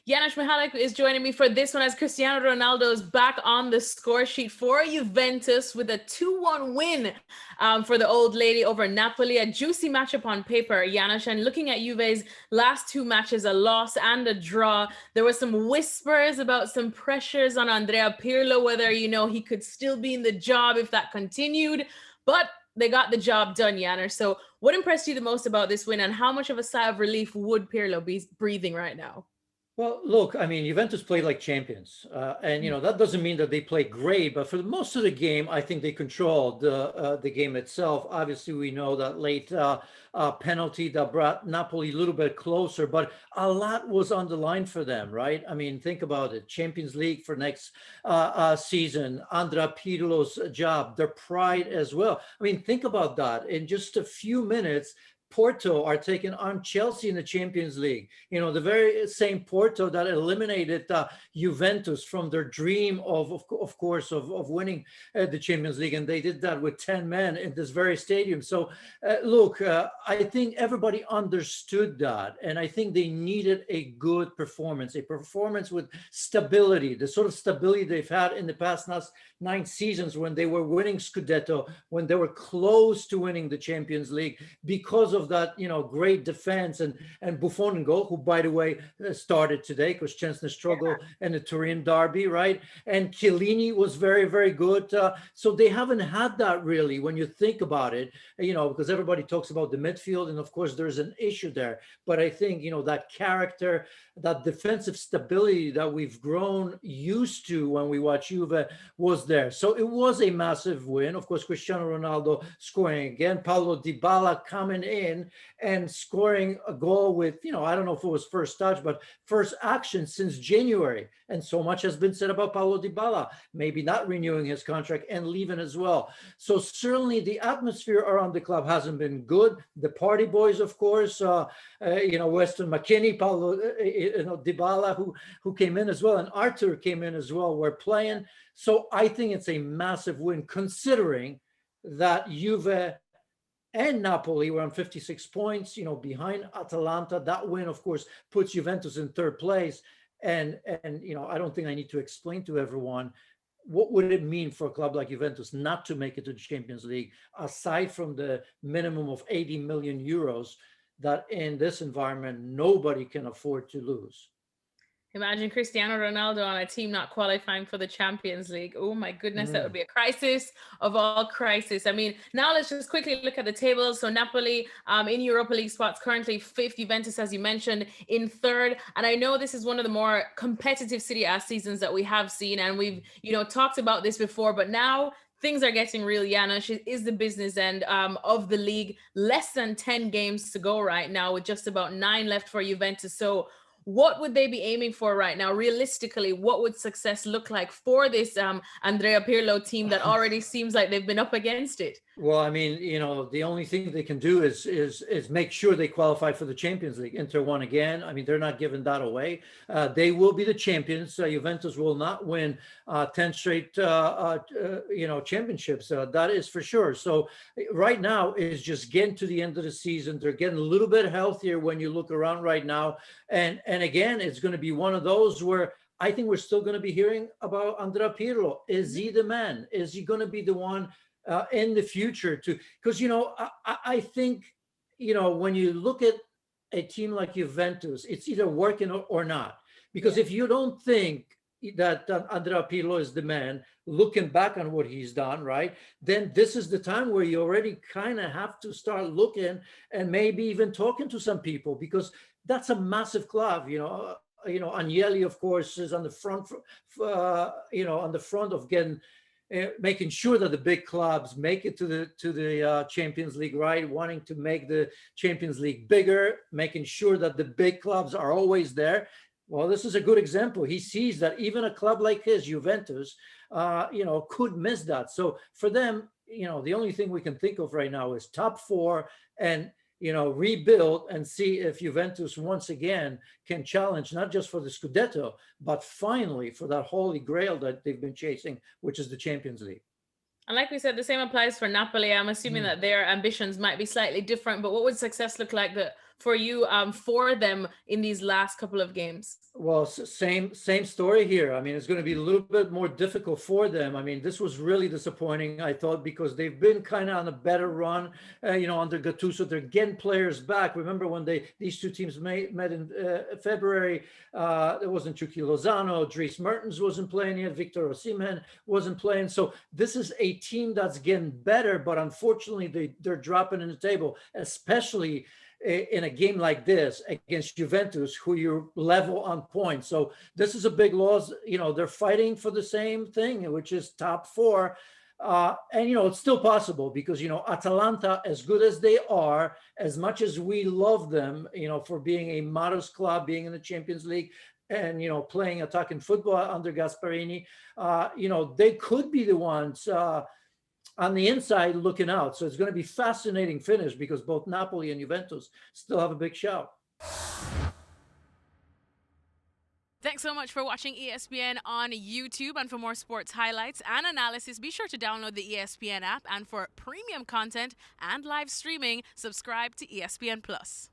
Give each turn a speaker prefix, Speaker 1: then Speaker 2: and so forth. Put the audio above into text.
Speaker 1: Janusz Michallik is joining me for this one as Cristiano Ronaldo is back on the score sheet for Juventus with a 2-1 win for the old lady over Napoli. A juicy matchup on paper, Janusz. And looking at Juve's last two matches, a loss and a draw, there were some whispers about some pressures on Andrea Pirlo, whether, he could still be in the job if that continued. But they got the job done, Janusz. So what impressed you the most about this win, and how much of a sigh of relief would Pirlo be breathing right now?
Speaker 2: Well, look, I mean, Juventus played like champions, and that doesn't mean that they played great. But for most of the game, I think they controlled the game itself. Obviously, we know that late penalty that brought Napoli a little bit closer, but a lot was on the line for them, right? I mean, think about it: Champions League for next season, Andrea Pirlo's job, their pride as well. I mean, think about that. In just a few minutes, Porto are taking on Chelsea in the Champions League. The very same Porto that eliminated Juventus from their dream of course, of winning the Champions League. And they did that with 10 men in this very stadium. So look, I think everybody understood that. And I think they needed a good performance, a performance with stability, the sort of stability they've had in the past 9 seasons when they were winning Scudetto, when they were close to winning the Champions League because of that, great defense and Buffon in goal, who, by the way, started today because Chesney struggled in the Turin derby, right? And Chiellini was very, very good. So they haven't had that really when you think about it, because everybody talks about the midfield, and of course there's an issue there. But I think, that character, that defensive stability that we've grown used to when we watch Juve was there. So it was a massive win. Of course, Cristiano Ronaldo scoring again, Paulo Dybala coming in and scoring a goal with, I don't know if it was first touch, but first action since January. And so much has been said about Paulo Dybala, maybe not renewing his contract and leaving as well. So certainly the atmosphere around the club hasn't been good. The party boys, of course, Weston McKennie, Paulo Dybala, who came in as well, and Arthur came in as well, were playing. So I think it's a massive win considering that Juve and Napoli were on 56 points, behind Atalanta. That win, of course, puts Juventus in third place. And I don't think I need to explain to everyone what would it mean for a club like Juventus not to make it to the Champions League, aside from the minimum of 80 million euros that in this environment, nobody can afford to lose.
Speaker 1: Imagine Cristiano Ronaldo on a team not qualifying for the Champions League. Oh my goodness, that would be a crisis of all crisis. I mean, now let's just quickly look at the table. So Napoli in Europa League spots currently 5th, Juventus, as you mentioned, in 3rd. And I know this is one of the more competitive Serie A seasons that we have seen, and we've, talked about this before, but now things are getting real. Janusz, is the business end of the league. Less than 10 games to go right now, with just about 9 left for Juventus. So what would they be aiming for right now? Realistically, what would success look like for this Andrea Pirlo team that already seems like they've been up against it?
Speaker 2: Well, I mean, the only thing they can do is make sure they qualify for the Champions League. Inter won again. I mean, they're not giving that away. They will be the champions. Juventus will not win 10 straight, championships. That is for sure. So right now is just getting to the end of the season. They're getting a little bit healthier when you look around right now. And again, it's going to be one of those where I think we're still going to be hearing about Andrea Pirlo. Is he the man? Is he going to be the one in the future to, because I think when you look at a team like Juventus, it's either working or not, because if you don't think that Andrea Pirlo is the man, looking back on what he's done, right, then this is the time where you already kind of have to start looking and maybe even talking to some people, because that's a massive club. Agnelli, of course, is on the front of getting making sure that the big clubs make it to the Champions League, right? Wanting to make the Champions League bigger, making sure that the big clubs are always there. Well, this is a good example. He sees that even a club like his, Juventus, could miss that. So for them, the only thing we can think of right now is top 4 and rebuild and see if Juventus once again can challenge not just for the Scudetto, but finally for that holy grail that they've been chasing, which is the Champions League.
Speaker 1: And like we said, the same applies for Napoli. I'm assuming that their ambitions might be slightly different, but what would success look like for you for them in these last couple of games?
Speaker 2: Well, same story here. I mean, it's going to be a little bit more difficult for them. I mean, this was really disappointing, I thought, because they've been kind of on a better run, under Gattuso. They're getting players back. Remember when these two teams met in February? It wasn't Chucky Lozano, Dries Mertens wasn't playing yet, Victor Osimhen wasn't playing. So this is a team that's getting better, but unfortunately they're dropping in the table, especially in a game like this against Juventus, who you're level on points. So this is a big loss. They're fighting for the same thing, which is top four. And it's still possible because Atalanta, as good as they are, as much as we love them, for being a modest club, being in the Champions League, and playing attacking football under Gasparini, they could be the ones on the inside looking out. So it's going to be fascinating finish because both Napoli and Juventus still have a big shout.
Speaker 3: Thanks so much for watching ESPN on YouTube. And for more sports highlights and analysis, be sure to download the ESPN app. And for premium content and live streaming, subscribe to ESPN Plus.